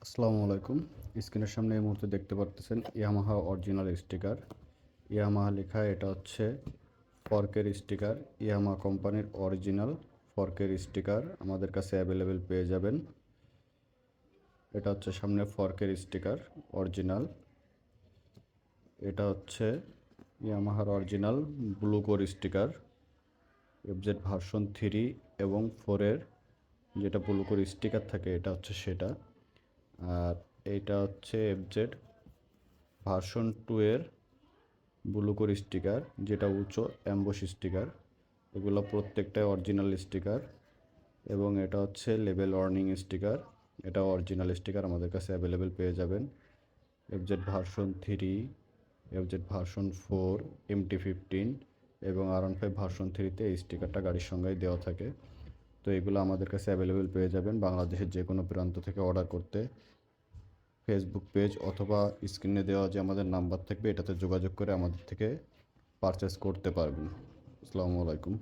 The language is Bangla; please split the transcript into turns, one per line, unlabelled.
আসসালামু আলাইকুম। স্ক্রিনের সামনে এই মুহূর্তে দেখতে পারতেছেন ইয়ামাহা অরিজিনাল স্টিকার। ইয়ামাহা লেখা, এটা হচ্ছে ফর্কের স্টিকার। ইয়ামাহা কোম্পানির অরিজিনাল ফর্কের স্টিকার আমাদের কাছে অ্যাভেলেবেল পেয়ে যাবেন। এটা হচ্ছে সামনে ফর্কের স্টিকার অরিজিনাল। এটা হচ্ছে ইয়ামাহার original blue core sticker. FZ version 3 এবং 4-এর যেটা ব্লু কোর স্টিকার থাকে এটা হচ্ছে সেটা। আর এইটা হচ্ছে এফজেড ভার্সন 2-এর ব্লু কোর স্টিকার, যেটা উঁচু অ্যাম্বস স্টিকার। এগুলো প্রত্যেকটাই অরিজিনাল স্টিকার। এবং এটা হচ্ছে লেভেল ওয়ার্নিং স্টিকার। এটা অরিজিনাল স্টিকার আমাদের কাছে অ্যাভেলেবেল পেয়ে যাবেন। FZ version 3, FZ version 4, MT-15 এবং R15 ভার্সন 3-তে এই স্টিকারটা গাড়ির সঙ্গেই দেওয়া থাকে। তো এগুলো আমাদের কাছে অ্যাভেলেবেল পেয়ে যাবেন। বাংলাদেশের যে কোনো প্রান্ত থেকে অর্ডার করতে ফেসবুক পেজ অথবা স্ক্রিনে দেওয়া যে আমাদের নাম্বার থাকবে এটাতে যোগাযোগ করে আমাদের থেকে পারচেস করতে পারবেন। আসসালামু আলাইকুম।